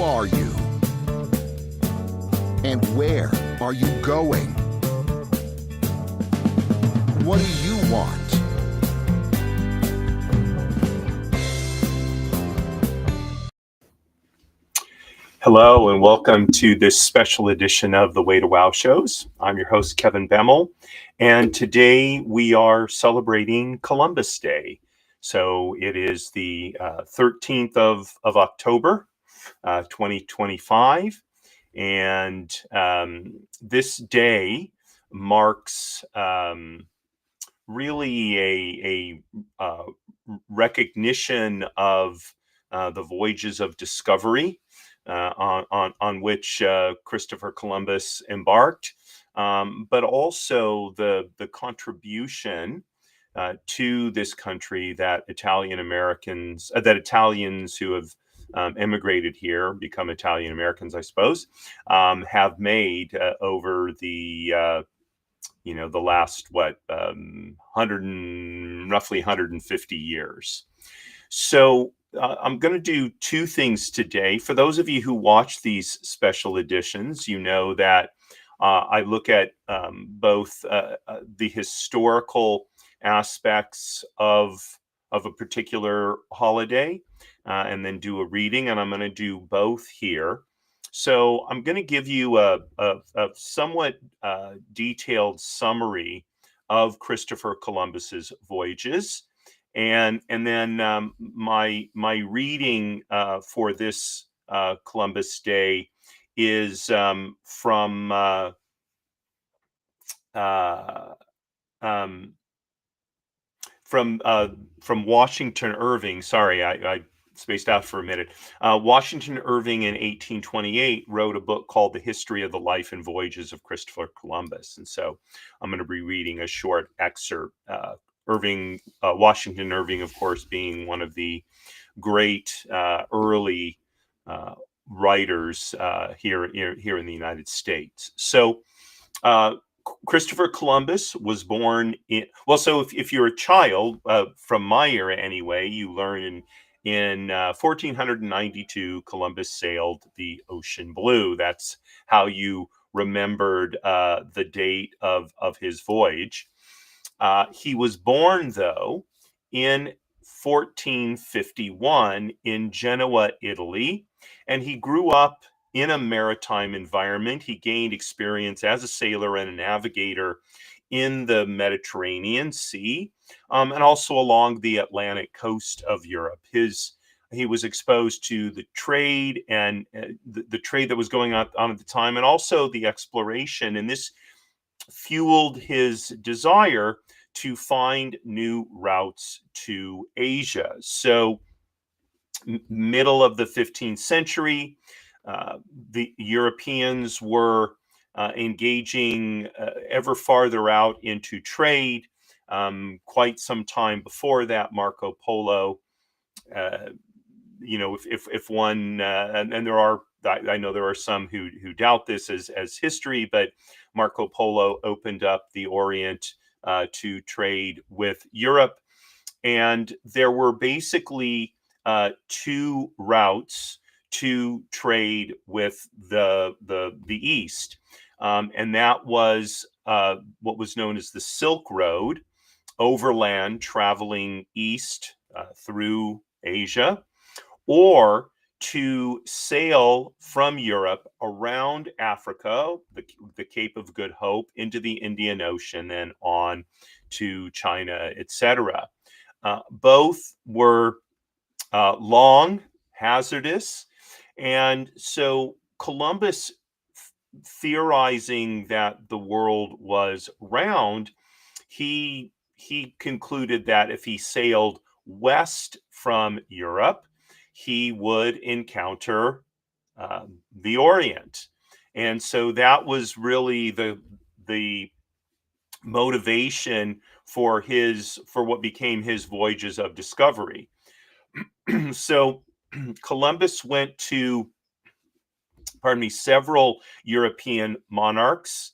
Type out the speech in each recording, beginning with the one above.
are you? And where are you going? What do you want? Hello and welcome to this special edition of the Way to Wow shows. I'm your host, Kevin Bemel, and today we are celebrating Columbus Day. So it is the 13th of October, 2025, and this day marks really a recognition of the voyages of discovery on which Christopher Columbus embarked, but also the contribution to this country that Italians who have emigrated here, become Italian Americans, I suppose, have made over the last roughly 150 years. So I'm going to do two things today. For those of you who watch these special editions, you know that I look at both the historical aspects of a particular holiday and then do a reading, and I'm going to do both here. So I'm going to give you a somewhat detailed summary of Christopher Columbus's voyages. And then my reading for this Columbus Day is from Washington Irving. Sorry, I spaced out for a minute. Washington Irving in 1828 wrote a book called The History of the Life and Voyages of Christopher Columbus. And so I'm going to be reading a short excerpt. Washington Irving, of course, being one of the great early writers here in the United States. So Christopher Columbus was born so if you're a child, from my era anyway, you learn in 1492, Columbus sailed the ocean blue. That's how you remembered the date of his voyage. He was born, though, in 1451 in Genoa, Italy, and he grew up in a maritime environment. He gained experience as a sailor and a navigator in the Mediterranean Sea, and also along the Atlantic coast of Europe. He was exposed to the trade and the trade that was going on at the time, and also the exploration, and this fueled his desire to find new routes to Asia. So middle of the 15th century, the Europeans were engaging ever farther out into trade. Quite some time before that, Marco Polo, if one, and there are, I know there are some who doubt this as history, but Marco Polo opened up the Orient to trade with Europe, and there were basically two routes to trade with the East, and that was what was known as the Silk Road, overland traveling east through Asia, or to sail from Europe around Africa, the Cape of Good Hope, into the Indian Ocean and on to China, etc. Both were long, hazardous, and so Columbus, theorizing that the world was round, he concluded that if he sailed west from Europe, he would encounter the Orient. And so that was really the motivation for what became his voyages of discovery. So Columbus went to, several European monarchs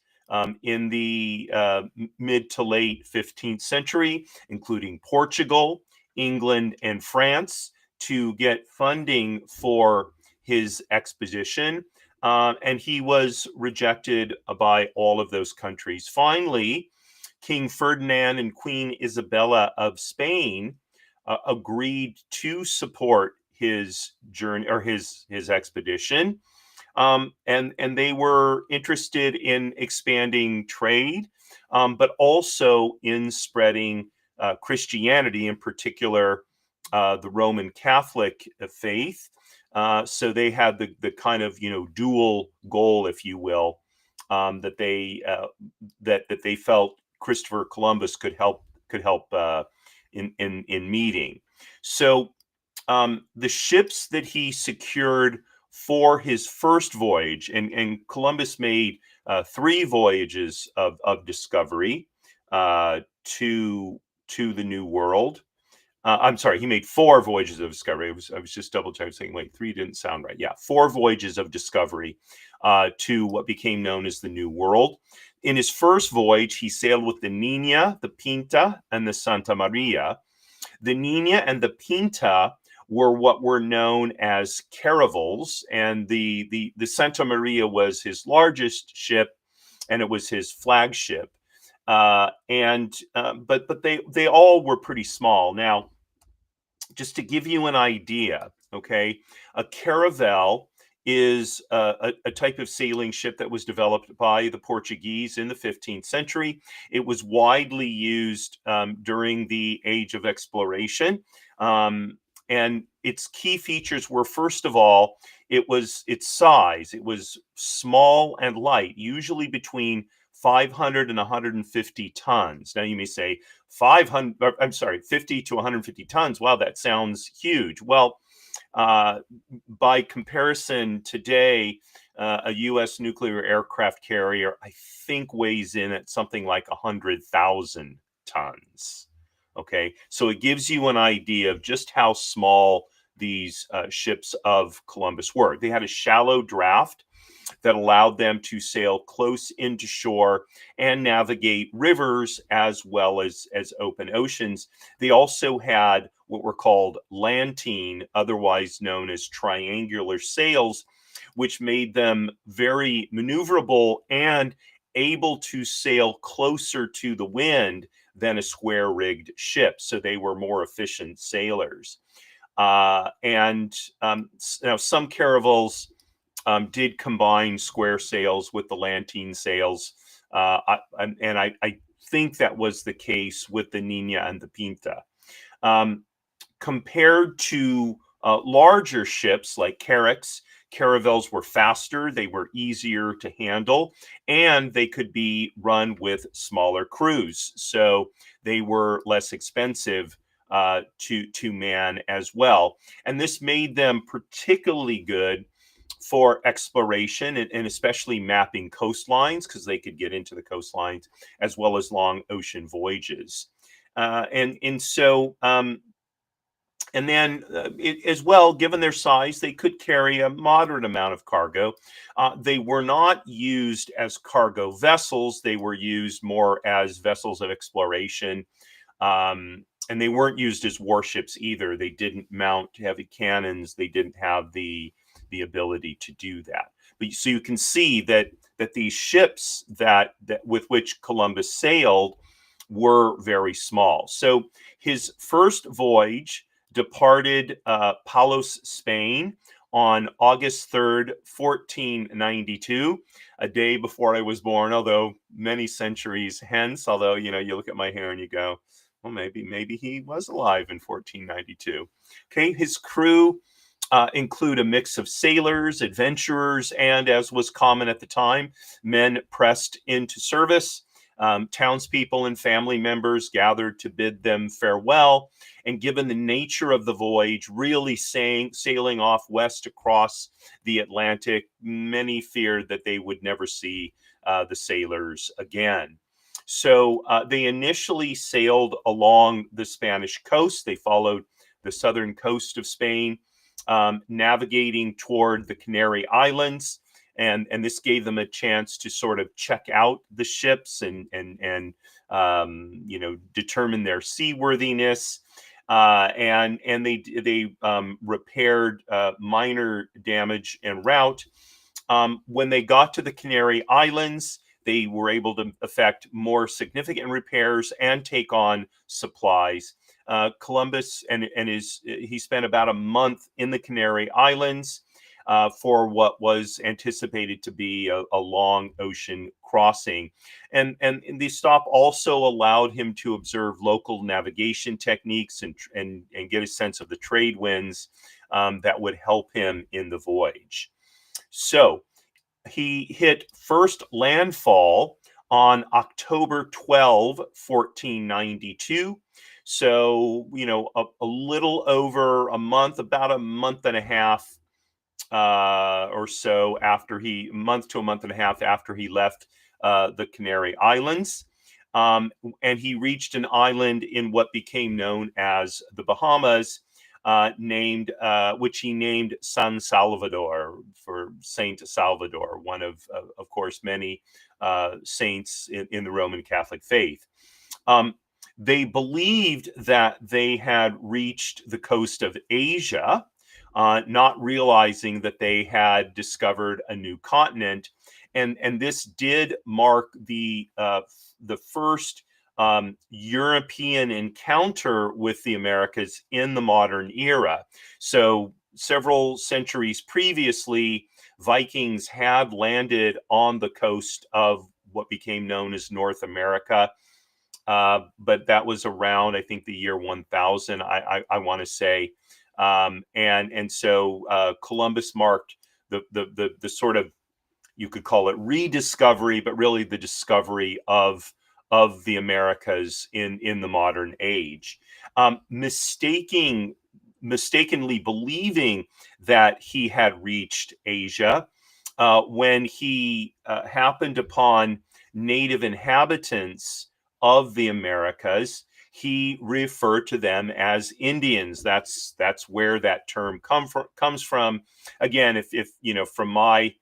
in the mid to late 15th century, including Portugal, England, and France, to get funding for his expedition, and he was rejected by all of those countries. Finally, King Ferdinand and Queen Isabella of Spain agreed to support his journey or his expedition. And they were interested in expanding trade, but also in spreading Christianity, in particular the Roman Catholic faith. So they had the kind of dual goal, if you will, that they felt Christopher Columbus could help in meeting. So the ships that he secured for his first voyage, and Columbus made 3 voyages of discovery to the New World. I'm sorry, he made 4 voyages of discovery. I was just double checking, saying, wait, 3 didn't sound right. Yeah, 4 voyages of discovery to what became known as the New World. In his first voyage, he sailed with the Nina, the Pinta, and the Santa Maria. The Nina and the Pinta were what were known as caravels, and the Santa Maria was his largest ship, and it was his flagship. But they all were pretty small. Now, just to give you an idea, okay, a caravel is a type of sailing ship that was developed by the Portuguese in the 15th century. It was widely used during the Age of Exploration. And its key features were, first of all, it was its size. It was small and light, usually between 500 and 150 tons. Now you may say 50 to 150 tons. Wow, that sounds huge. Well, by comparison, today, a U.S. nuclear aircraft carrier, I think, weighs in at something like 100,000 tons. Okay, so it gives you an idea of just how small these ships of Columbus were. They had a shallow draft that allowed them to sail close into shore and navigate rivers as well as open oceans. They also had what were called lantine, otherwise known as triangular sails, which made them very maneuverable and able to sail closer to the wind than a square-rigged ship. So they were more efficient sailors. Now some caravels did combine square sails with the lantine sails. I think that was the case with the Nina and the Pinta. Compared to larger ships like carracks, caravels were faster, they were easier to handle, and they could be run with smaller crews. So they were less expensive to man as well. And this made them particularly good for exploration and especially mapping coastlines, because they could get into the coastlines, as well as long ocean voyages. And then, as well, given their size, they could carry a moderate amount of cargo. They were not used as cargo vessels. They were used more as vessels of exploration. And they weren't used as warships either. They didn't mount heavy cannons. They didn't have the ability to do that. But so you can see that these ships that with which Columbus sailed were very small. So his first voyage departed Palos, Spain on August 3rd, 1492, a day before I was born, although many centuries hence, although, you look at my hair and you go, well, maybe he was alive in 1492. Okay, his crew include a mix of sailors, adventurers, and, as was common at the time, men pressed into service. Townspeople and family members gathered to bid them farewell. And given the nature of the voyage, really sailing off west across the Atlantic, many feared that they would never see the sailors again. So they initially sailed along the Spanish coast. They followed the southern coast of Spain, navigating toward the Canary Islands. And this gave them a chance to sort of check out the ships and determine their seaworthiness. and they repaired minor damage en route. When they got to the Canary Islands, they were able to effect more significant repairs and take on supplies. Columbus he spent about a month in the Canary Islands for what was anticipated to be a long ocean crossing. And the stop also allowed him to observe local navigation techniques and get a sense of the trade winds that would help him in the voyage. So he hit first landfall on October 12, 1492. So, a little over a month, about a month and a half or so month to a month and a half after he left the Canary Islands. And he reached an island in what became known as the Bahamas, which he named San Salvador, for Saint Salvador, one of course, many saints in the Roman Catholic faith. They believed that they had reached the coast of Asia, not realizing that they had discovered a new continent. And this did mark the first European encounter with the Americas in the modern era. So several centuries previously, Vikings had landed on the coast of what became known as North America. But that was around, I think, the year 1000, I want to say. And so Columbus marked the sort of, you could call it rediscovery, but really the discovery of the Americas in the modern age. Mistakenly believing that he had reached Asia, when he happened upon native inhabitants of the Americas, he referred to them as Indians. That's where that term comes from. Again, if from my,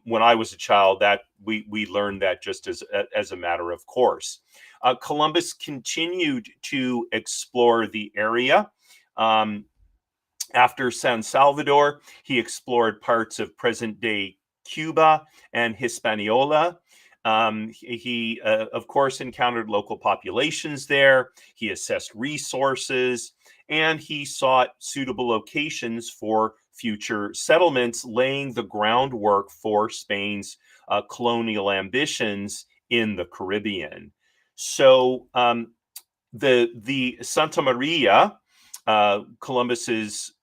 when I was a child, that we learned that just as a matter of course. Columbus continued to explore the area. After San Salvador, he explored parts of present-day Cuba and Hispaniola. He of course, encountered local populations there. He assessed resources, and he sought suitable locations for future settlements, laying the groundwork for Spain's colonial ambitions in the Caribbean. So the Santa Maria, Columbus's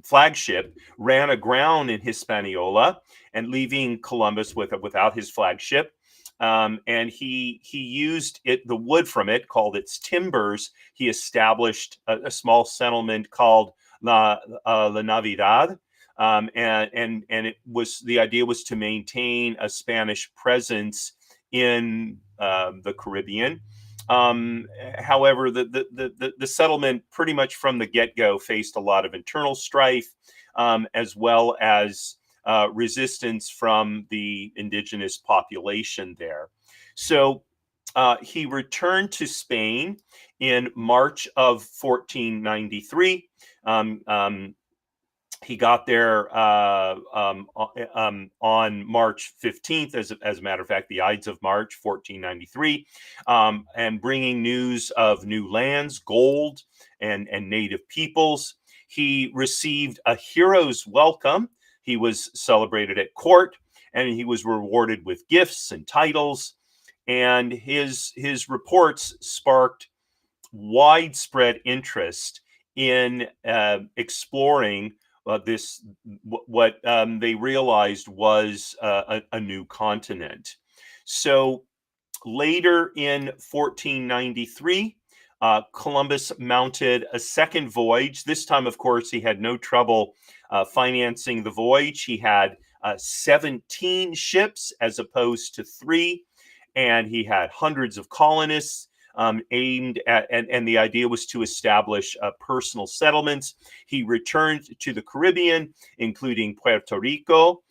flagship, ran aground in Hispaniola, and leaving Columbus without his flagship. And he used the wood from it, called its timbers. He established a small settlement called La Navidad. And the idea was to maintain a Spanish presence in the Caribbean. However, the settlement pretty much from the get-go faced a lot of internal strife, as well as resistance from the indigenous population there. So he returned to Spain in March of 1493. He got there on March 15th, as a matter of fact, the Ides of March, 1493, and bringing news of new lands, gold, and native peoples. He received a hero's welcome. He was celebrated at court, and he was rewarded with gifts and titles. And his reports sparked widespread interest in exploring what they realized was a new continent. So later in 1493, Columbus mounted a second voyage. This time, of course, he had no trouble financing the voyage. He had 17 ships as opposed to 3, and he had hundreds of colonists. Aimed at, and the idea was to establish personal settlements. He returned to the Caribbean, including Puerto Rico,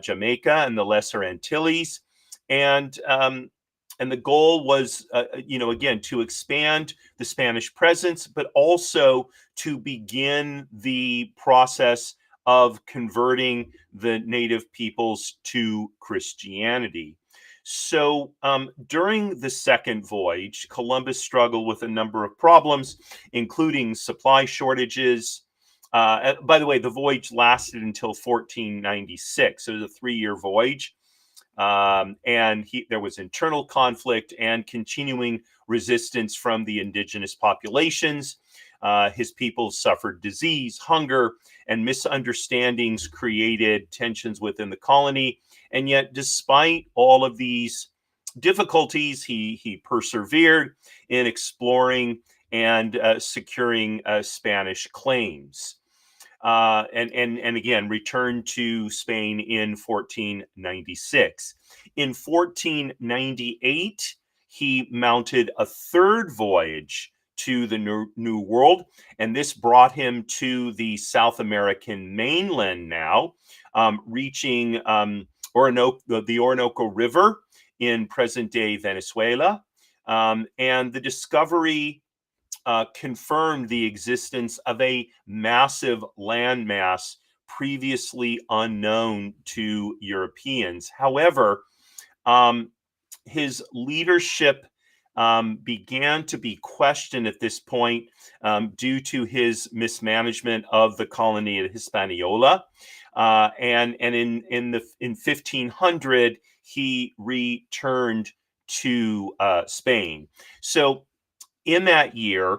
Jamaica, and the Lesser Antilles. And And the goal was, again, to expand the Spanish presence, but also to begin the process of converting the native peoples to Christianity. So during the second voyage, Columbus struggled with a number of problems, including supply shortages. By the way, the voyage lasted until 1496. So it was a 3-year voyage. And there was internal conflict and continuing resistance from the indigenous populations. His people suffered disease, hunger, and misunderstandings created tensions within the colony. And yet, despite all of these difficulties, he persevered in exploring and securing Spanish claims. And again returned to Spain in 1496. In 1498, he mounted a third voyage to the New World, and this brought him to the South American mainland now, reaching the Orinoco River in present-day Venezuela. And the discovery confirmed the existence of a massive landmass previously unknown to Europeans. However, his leadership began to be questioned at this point due to his mismanagement of the colony of Hispaniola. And in 1500, he returned to Spain. So in that year,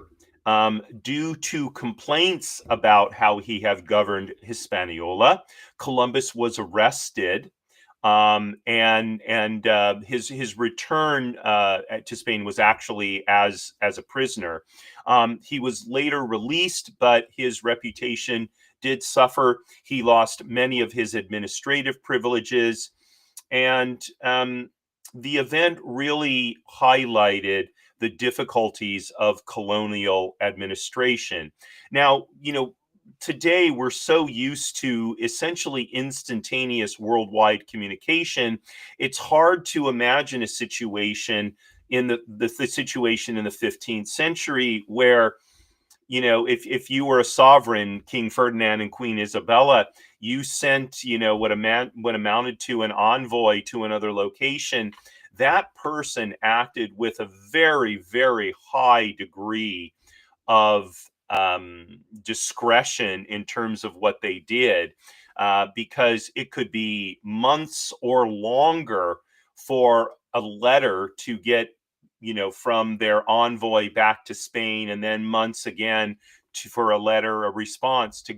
due to complaints about how he had governed Hispaniola, Columbus was arrested, and his return to Spain was actually as a prisoner. He was later released, but his reputation did suffer. He lost many of his administrative privileges, and the event really highlighted the difficulties of colonial administration. Now, today we're so used to essentially instantaneous worldwide communication, it's hard to imagine a situation in the situation in the 15th century where, if you were a sovereign, King Ferdinand and Queen Isabella, you sent, what amounted to an envoy to another location. That person acted with a very, very high degree of discretion in terms of what they did, because it could be months or longer for a letter to get, from their envoy back to Spain, and then months again for a response to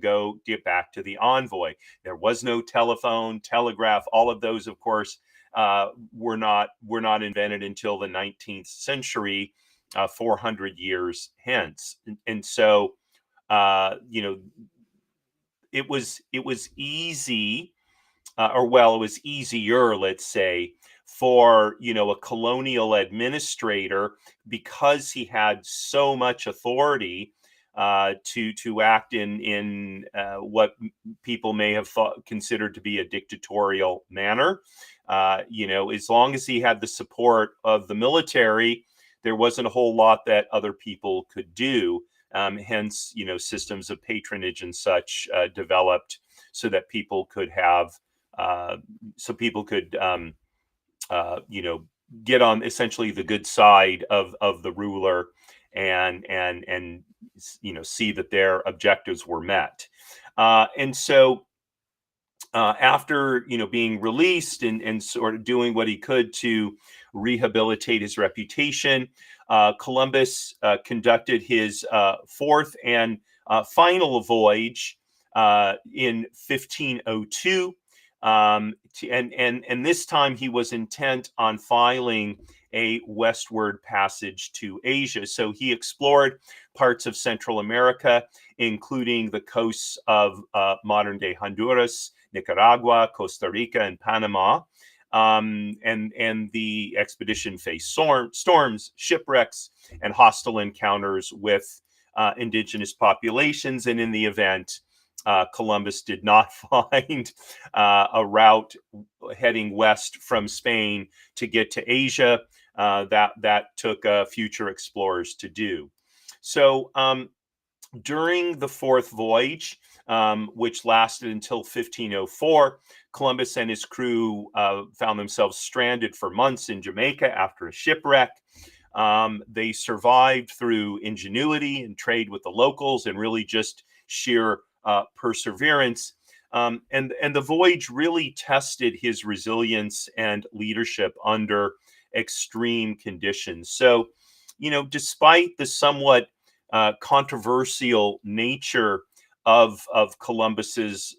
get back to the envoy. There was no telephone, telegraph. All of those, of course, were not invented until the 19th century, 400 years hence. And so, it was easy, it was easier, let's say, for a colonial administrator, because he had so much authority, to act in what people may have considered to be a dictatorial manner. As long as he had the support of the military, there wasn't a whole lot that other people could do. Hence, systems of patronage and such developed so that people could have, get on essentially the good side of the ruler, and see that their objectives were met. And so after being released and sort of doing what he could to rehabilitate his reputation, Columbus conducted his fourth and final voyage in 1502. And this time he was intent on filing a westward passage to Asia. So he explored parts of Central America, including the coasts of modern-day Honduras, Nicaragua, Costa Rica, and Panama. And the expedition faced storms, shipwrecks, and hostile encounters with indigenous populations. And in the event, Columbus did not find a route heading west from Spain to get to Asia. that took future explorers to do. So during the fourth voyage, which lasted until 1504, Columbus and his crew found themselves stranded for months in Jamaica after a shipwreck. They survived through ingenuity and trade with the locals and really just sheer perseverance. And the voyage really tested his resilience and leadership under extreme conditions. So, despite the somewhat controversial nature of Columbus's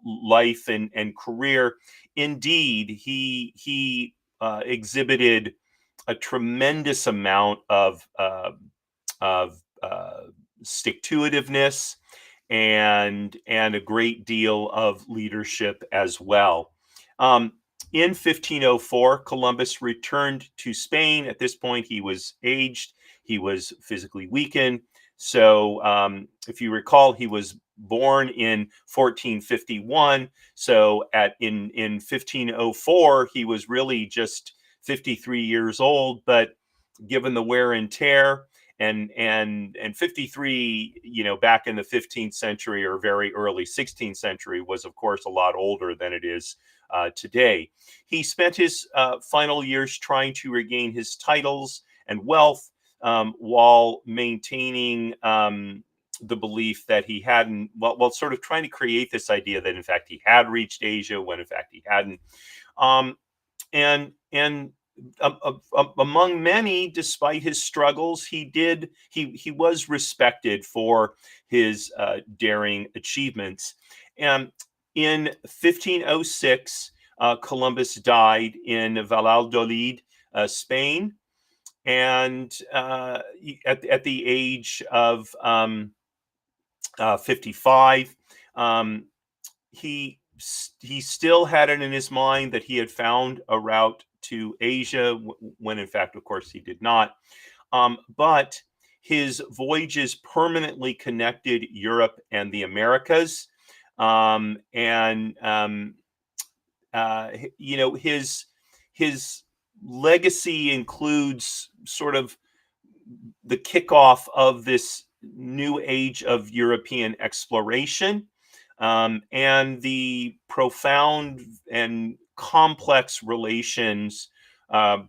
life and career, indeed, he exhibited a tremendous amount of stick-to-itiveness and a great deal of leadership as well. In 1504, Columbus returned to Spain. At this point, he was aged, he was physically weakened. So, if you recall, he was born in 1451. So, in 1504, he was really just 53 years old. But given the wear and tear, and 53, back in the 15th century or very early 16th century, was of course a lot older than it is today. He spent his final years trying to regain his titles and wealth, while maintaining the belief that he hadn't, while sort of trying to create this idea that in fact he had reached Asia when in fact he hadn't. And among many, despite his struggles, he was respected for his daring achievements. And in 1506, Columbus died in Valladolid, Spain, and at the age of 55, he still had it in his mind that he had found a route to Asia, when in fact, of course, he did not. But his voyages permanently connected Europe and the Americas, his legacy includes sort of the kickoff of this new age of European exploration, and the profound and complex relations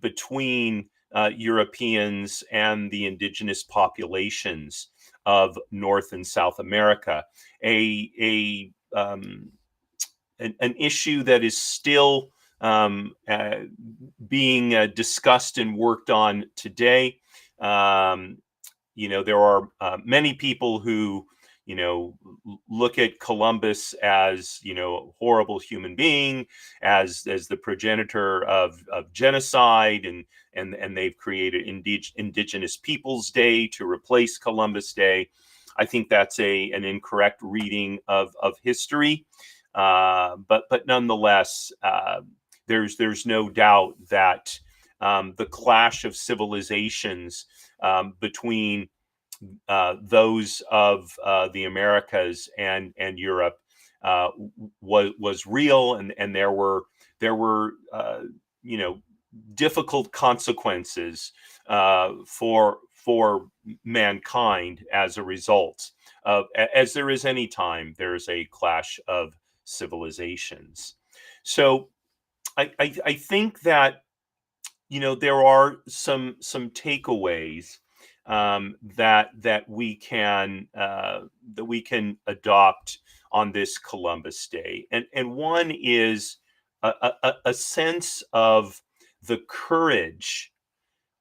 between Europeans and the indigenous populations of North and South America. An issue that is still being discussed and worked on today. There are many people who, look at Columbus as, a horrible human being, as the progenitor of genocide, and they've created Indigenous Peoples Day to replace Columbus Day. I think that's an incorrect reading of history. But nonetheless, there's no doubt that the clash of civilizations between those of the Americas and Europe was real, and there were difficult consequences for mankind as a result of, as there is any time there's a clash of civilizations. So I think that there are some takeaways that we can adopt on this Columbus Day, and one is a sense of the courage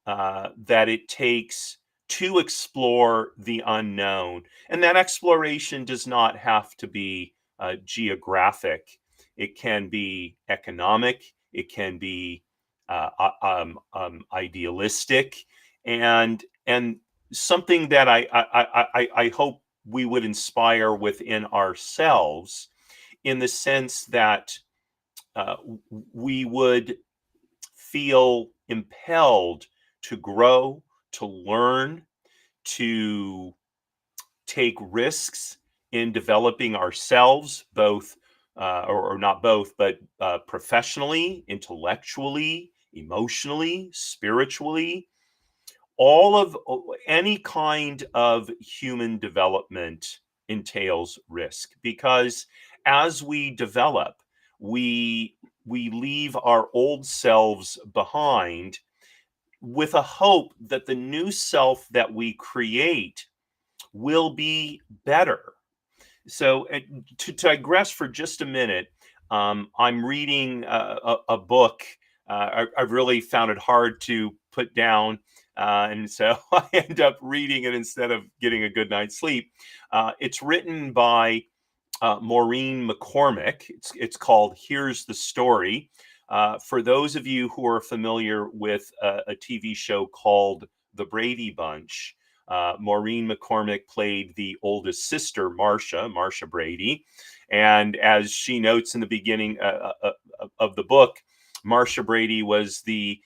that it takes to explore the unknown, and that exploration does not have to be geographic. It can be economic. It can be idealistic, and something that I hope we would inspire within ourselves, in the sense that we would feel impelled to grow, to learn, to take risks in developing ourselves, both or not both, but professionally, intellectually, emotionally, spiritually, all of any kind of human development entails risk, because as we develop, we leave our old selves behind with a hope that the new self that we create will be better. So, to digress for just a minute, I'm reading a book. I've really found it hard to put down, and so I end up reading it instead of getting a good night's sleep. It's written by Maureen McCormick. It's called "Here's the Story." For those of you who are familiar with a TV show called The Brady Bunch, Maureen McCormick played the oldest sister, Marcia Brady. And as she notes in the beginning of the book, Marcia Brady was the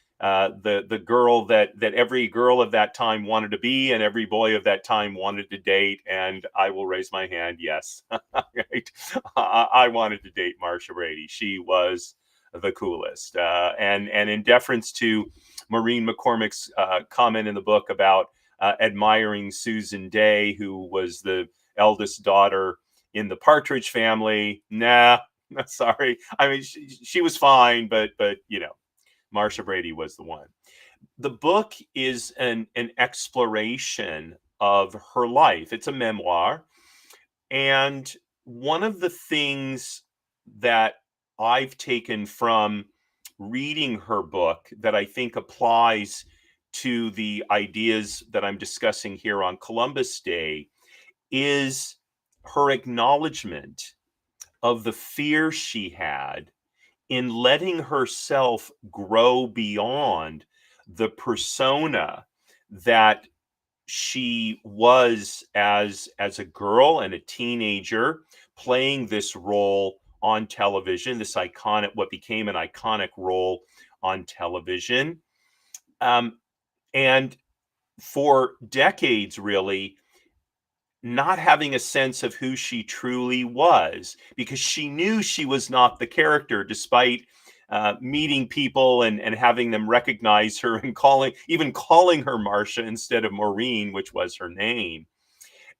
girl that every girl of that time wanted to be, and every boy of that time wanted to date. And I will raise my hand. Yes, right. I wanted to date Marcia Brady. She was the coolest. And in deference to Maureen McCormick's comment in the book about admiring Susan Day, who was the eldest daughter in the Partridge Family. Nah, sorry. I mean, she was fine, but Marcia Brady was the one. The book is an exploration of her life. It's a memoir, and one of the things that I've taken from reading her book that I think applies to the ideas that I'm discussing here on Columbus Day is her acknowledgement of the fear she had in letting herself grow beyond the persona that she was as a girl and a teenager, playing this role on television, this iconic, what became an iconic role on television. And for decades, really, not having a sense of who she truly was, because she knew she was not the character, despite meeting people and having them recognize her and calling her Marcia instead of Maureen, which was her name,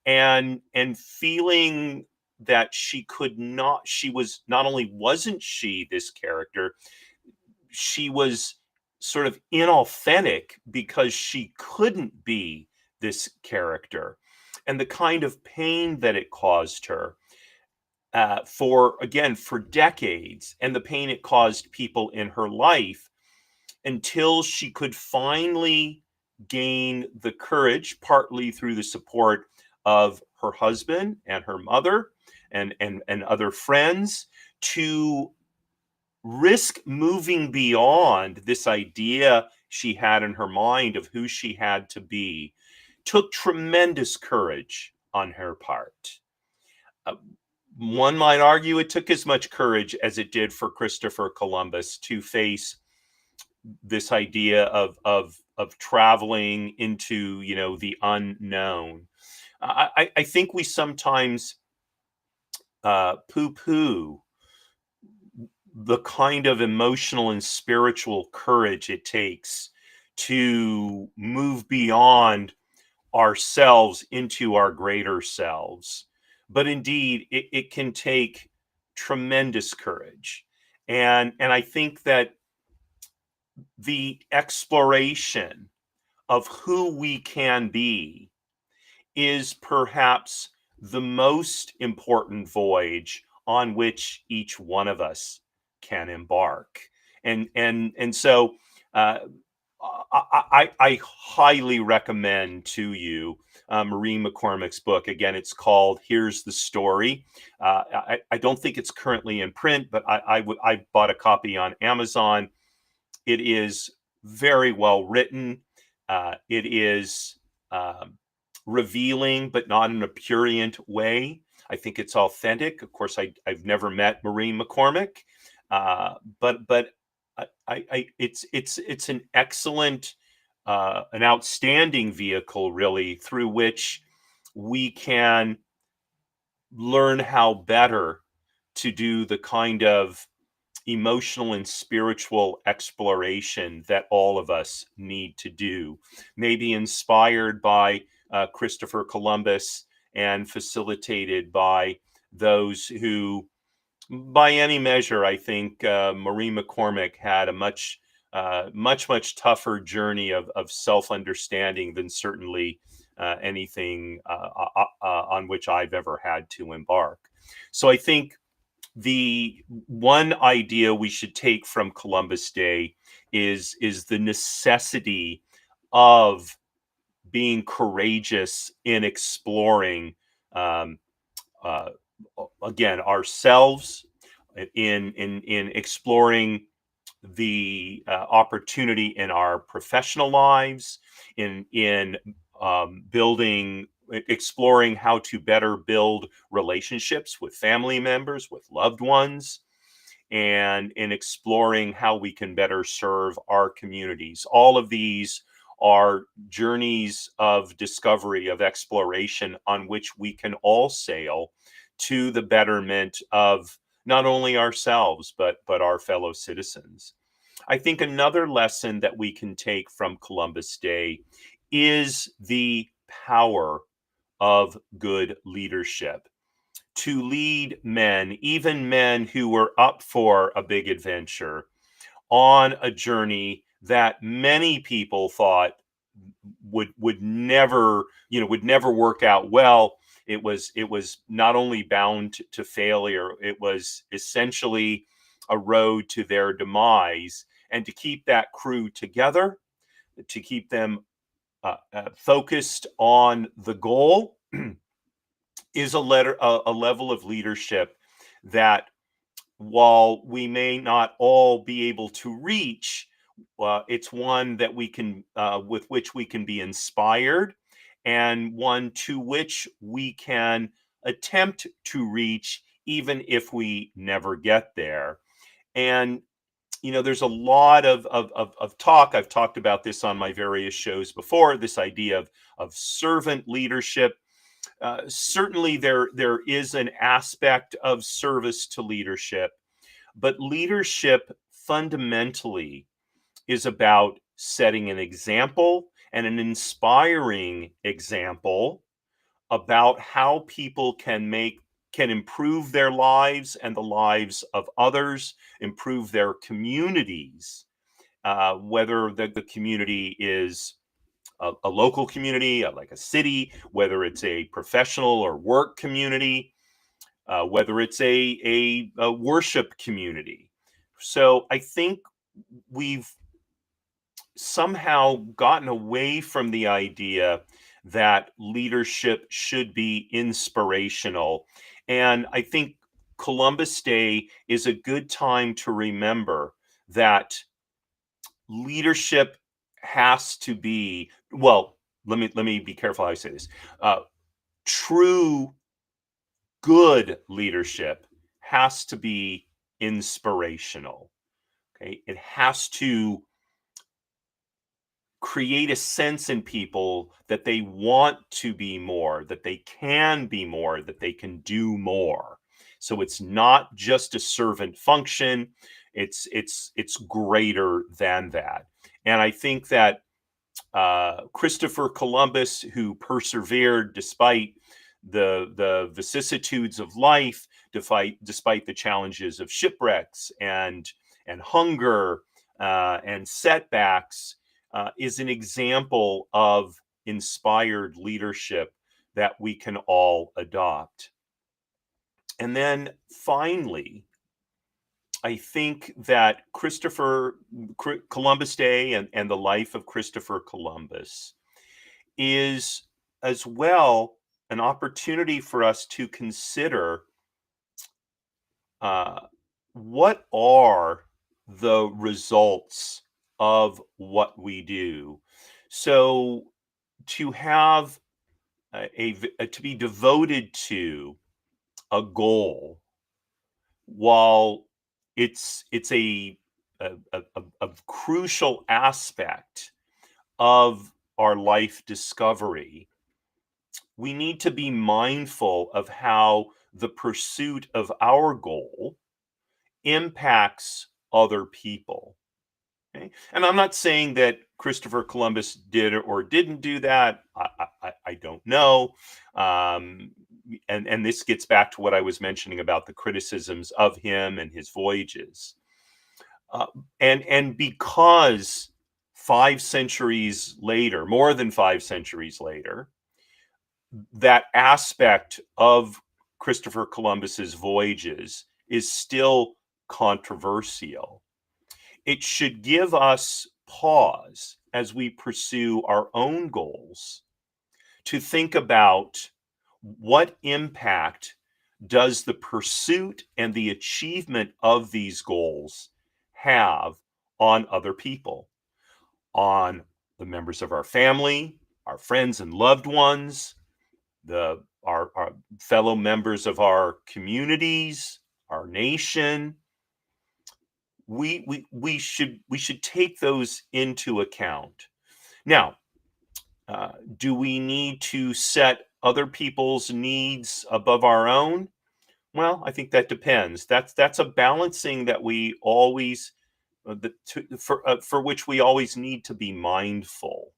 and feeling that she was not only wasn't she this character, she was sort of inauthentic because she couldn't be this character, and the kind of pain that it caused her for decades, and the pain it caused people in her life, until she could finally gain the courage, partly through the support of her husband and her mother and other friends, to risk moving beyond this idea she had in her mind of who she had to be. Took tremendous courage on her part. Uh, One might argue it took as much courage as it did for Christopher Columbus to face this idea of traveling into the unknown. I think we sometimes poo-poo the kind of emotional and spiritual courage it takes to move beyond ourselves into our greater selves. But indeed, it can take tremendous courage. And I think that the exploration of who we can be is perhaps the most important voyage on which each one of us can embark. And so I highly recommend to you Maureen McCormick's book. Again, it's called "Here's the Story." I don't think it's currently in print, but I bought a copy on Amazon. It is very well written. It is revealing, but not in a prurient way. I think it's authentic. Of course, I've never met Maureen McCormick, but it's an excellent, an outstanding vehicle, really, through which we can learn how better to do the kind of emotional and spiritual exploration that all of us need to do, maybe inspired by Christopher Columbus and facilitated by those who, by any measure, I think Marie McCormick had a much tougher journey of self-understanding than certainly anything on which I've ever had to embark. So I think the one idea we should take from Columbus Day is the necessity of being courageous in exploring, um, uh, again, ourselves, in exploring the opportunity in our professional lives, in building, exploring how to better build relationships with family members, with loved ones, and in exploring how we can better serve our communities. All of these are journeys of discovery, of exploration, on which we can all sail to the betterment of not only ourselves, but our fellow citizens. I think another lesson that we can take from Columbus Day is the power of good leadership. To lead men, even men who were up for a big adventure, on a journey that many people thought would never, would never work out well. It was not only bound to failure, it was essentially a road to their demise. And to keep that crew together, to keep them focused on the goal, is a level of leadership that, while we may not all be able to reach, it's one that we can, with which we can be inspired, and one to which we can attempt to reach, even if we never get there. And there's a lot of talk. I've talked about this on my various shows before. This idea of servant leadership. Certainly, there is an aspect of service to leadership, but leadership fundamentally is about setting an example, and an inspiring example, about how people can improve their lives and the lives of others, improve their communities, whether the community is a local community, like a city, whether it's a professional or work community, whether it's a worship community. So I think we've somehow gotten away from the idea that leadership should be inspirational. And I think Columbus Day is a good time to remember that leadership has to be, well, let me be careful how I say this. True good leadership has to be inspirational. Okay, it has to create a sense in people that they want to be more, that they can be more, that they can do more. So it's not just a servant function, it's greater than that. And I think that Christopher Columbus, who persevered despite the vicissitudes of life, despite the challenges of shipwrecks and hunger and setbacks, is an example of inspired leadership that we can all adopt. And then finally, I think that Columbus Day and the life of Christopher Columbus is as well an opportunity for us to consider, uh, what are the results of what we do. So to have to be devoted to a goal, while it's a crucial aspect of our life discovery, we need to be mindful of how the pursuit of our goal impacts other people. Okay? And I'm not saying that Christopher Columbus did or didn't do that. I don't know. Um, and this gets back to what I was mentioning about the criticisms of him and his voyages. Uh, and because 5 centuries later, more than 5 centuries later, that aspect of Christopher Columbus's voyages is still controversial. It should give us pause as we pursue our own goals to think about what impact does the pursuit and the achievement of these goals have on other people, on the members of our family, our friends and loved ones, our fellow members of our communities, our nation. We should take those into account. Now, do we need to set other people's needs above our own? Well, I think that depends. That's a balancing that we always for which we always need to be mindful.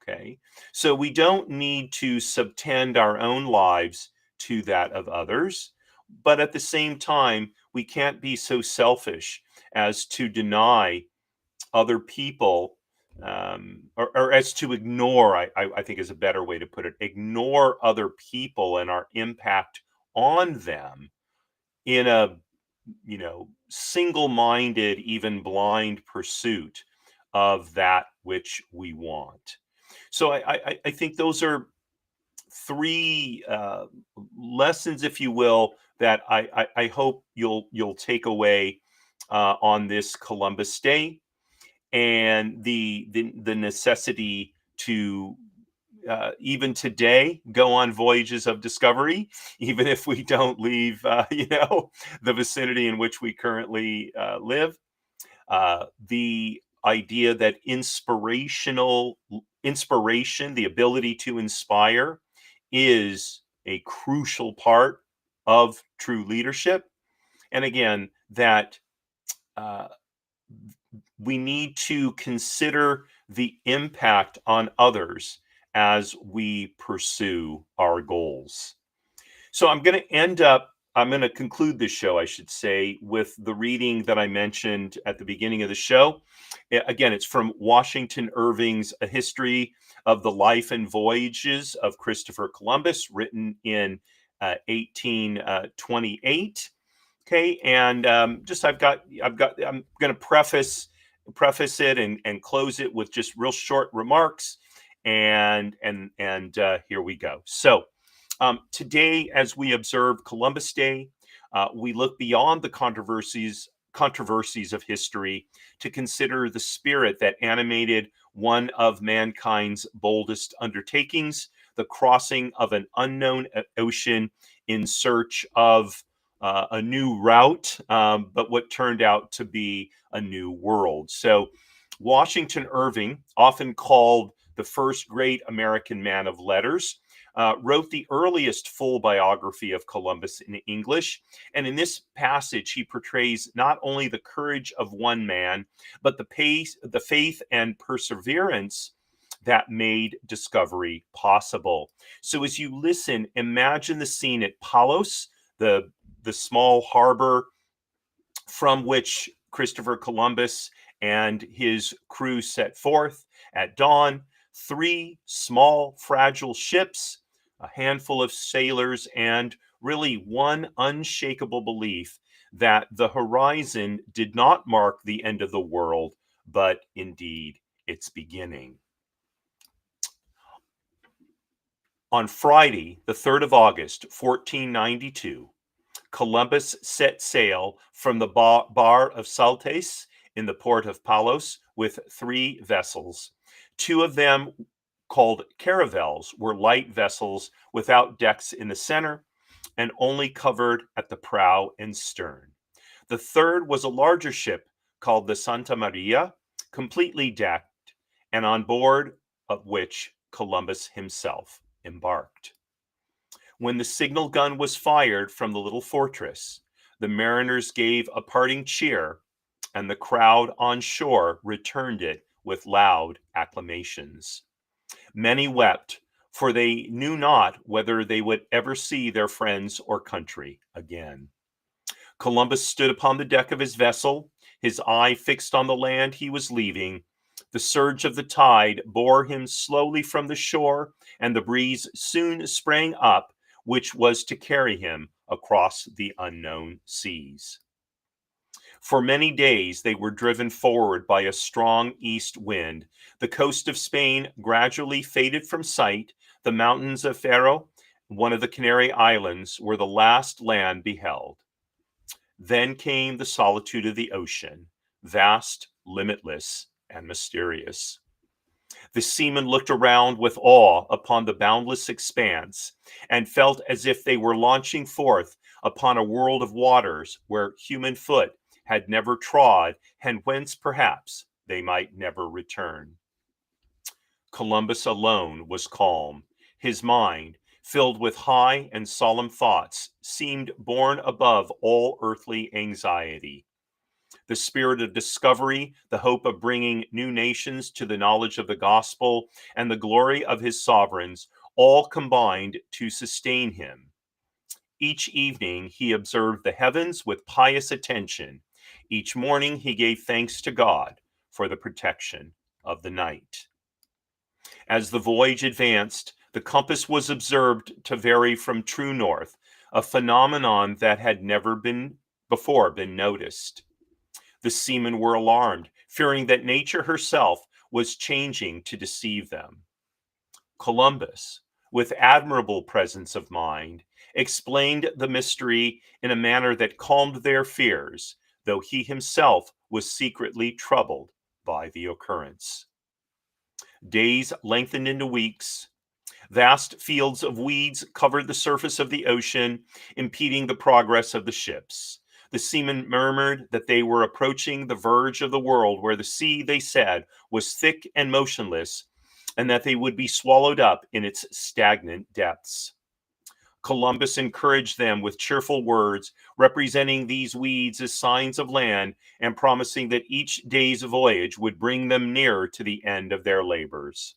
Okay, so we don't need to subtend our own lives to that of others, but at the same time, we can't be so selfish as to deny other people, or as to ignore, I think is a better way to put it, ignore other people and our impact on them in a, single-minded, even blind pursuit of that which we want. So I think those are three lessons, if you will, that I hope you'll take away on this Columbus Day, and the necessity to even today go on voyages of discovery, even if we don't leave the vicinity in which we currently live. The idea that inspiration, the ability to inspire, is a crucial part of true leadership. And again, that uh, we need to consider the impact on others as we pursue our goals. So I'm going to conclude this show, I should say, with the reading that I mentioned at the beginning of the show. Again, it's from Washington Irving's A History of the Life and Voyages of Christopher Columbus, written in 1828. Okay, and I'm going to preface it and close it with just real short remarks, and here we go. So today, as we observe Columbus Day, we look beyond the controversies of history to consider the spirit that animated one of mankind's boldest undertakings, the crossing of an unknown ocean in search of a new route, but what turned out to be a new world. So, Washington Irving, often called the first great American man of letters, wrote the earliest full biography of Columbus in English. And in this passage, he portrays not only the courage of one man, but the faith and perseverance that made discovery possible. So as you listen, imagine the scene at Palos, the small harbor from which Christopher Columbus and his crew set forth at dawn. 3 small, fragile ships, a handful of sailors, and really one unshakable belief that the horizon did not mark the end of the world, but indeed its beginning. On Friday, the 3rd of August, 1492, Columbus set sail from the bar of Saltes in the port of Palos with 3 vessels. 2 of them, called caravels, were light vessels without decks in the center and only covered at the prow and stern. The third was a larger ship called the Santa Maria, completely decked, and on board of which Columbus himself embarked. When the signal gun was fired from the little fortress, the mariners gave a parting cheer, and the crowd on shore returned it with loud acclamations. Many wept, for they knew not whether they would ever see their friends or country again. Columbus stood upon the deck of his vessel, his eye fixed on the land he was leaving. The surge of the tide bore him slowly from the shore, and the breeze soon sprang up, which was to carry him across the unknown seas. For many days they were driven forward by a strong east wind. The coast of Spain gradually faded from sight. The mountains of Faro, one of the Canary Islands, were the last land beheld. Then came the solitude of the ocean, vast, limitless, and mysterious. The seamen looked around with awe upon the boundless expanse and felt as if they were launching forth upon a world of waters where human foot had never trod and whence perhaps they might never return. Columbus alone was calm. His mind, filled with high and solemn thoughts, seemed borne above all earthly anxiety. The spirit of discovery, the hope of bringing new nations to the knowledge of the gospel, and the glory of his sovereigns all combined to sustain him. Each evening he observed the heavens with pious attention. Each morning he gave thanks to God for the protection of the night. As the voyage advanced, the compass was observed to vary from true north, a phenomenon that had never before been noticed. The seamen were alarmed, fearing that nature herself was changing to deceive them. Columbus, with admirable presence of mind, explained the mystery in a manner that calmed their fears, though he himself was secretly troubled by the occurrence. Days lengthened into weeks. Vast fields of weeds covered the surface of the ocean, impeding the progress of the ships. The seamen murmured that they were approaching the verge of the world where the sea, they said, was thick and motionless, and that they would be swallowed up in its stagnant depths. Columbus encouraged them with cheerful words, representing these weeds as signs of land and promising that each day's voyage would bring them nearer to the end of their labors.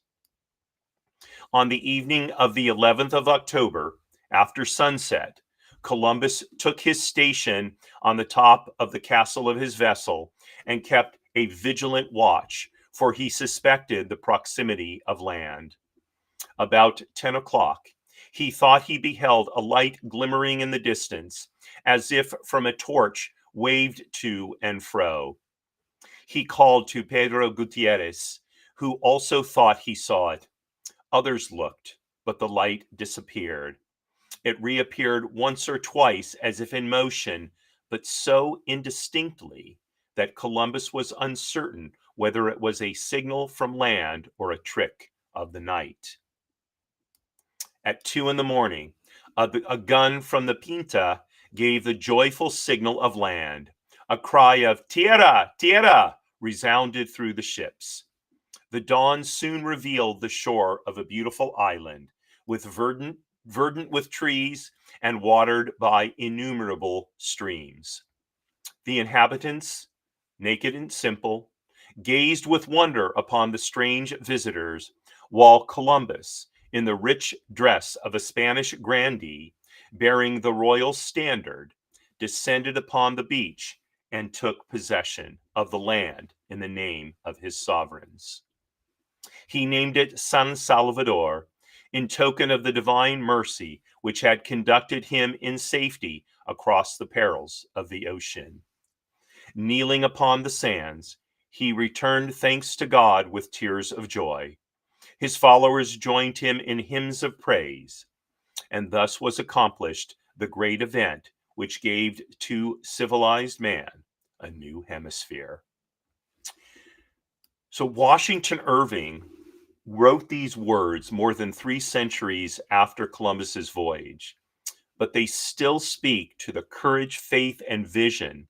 On the evening of the 11th of October, after sunset, Columbus took his station on the top of the castle of his vessel and kept a vigilant watch, for he suspected the proximity of land. About 10 o'clock, he thought he beheld a light glimmering in the distance, as if from a torch waved to and fro. He called to Pedro Gutierrez, who also thought he saw it. Others looked, but the light disappeared. It reappeared once or twice as if in motion, but so indistinctly that Columbus was uncertain whether it was a signal from land or a trick of the night. At 2 a.m, a gun from the Pinta gave the joyful signal of land. A cry of "Tierra! Tierra!" resounded through the ships. The dawn soon revealed the shore of a beautiful island, with verdant with trees and watered by innumerable streams. The inhabitants, naked and simple, gazed with wonder upon the strange visitors, while Columbus, in the rich dress of a Spanish grandee, bearing the royal standard, descended upon the beach and took possession of the land in the name of his sovereigns. He named it San Salvador, in token of the divine mercy which had conducted him in safety across the perils of the ocean. Kneeling upon the sands, he returned thanks to God with tears of joy. His followers joined him in hymns of praise, and thus was accomplished the great event which gave to civilized man a new hemisphere. So Washington Irving wrote these words more than 3 centuries after Columbus's voyage, but they still speak to the courage, faith, and vision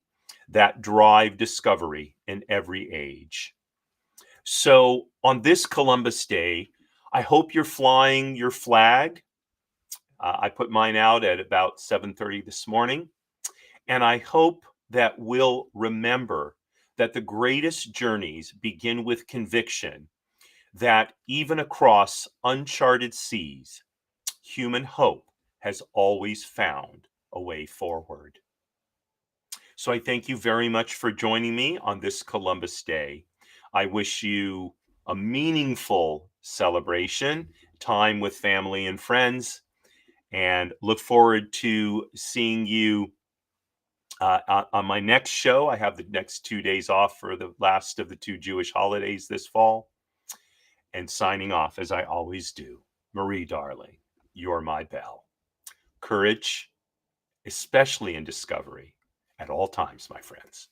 that drive discovery in every age. So on this Columbus Day, I hope you're flying your flag. I put mine out at about 7:30 this morning. And I hope that we'll remember that the greatest journeys begin with conviction that even across uncharted seas, human hope has always found a way forward. So I thank you very much for joining me on this Columbus Day. I wish you a meaningful celebration, time with family and friends, and look forward to seeing you on my next show. I have the next 2 days off for the last of the 2 Jewish holidays this fall. And signing off, as I always do, Marie, darling, you're my belle. Courage, especially in discovery, at all times, my friends.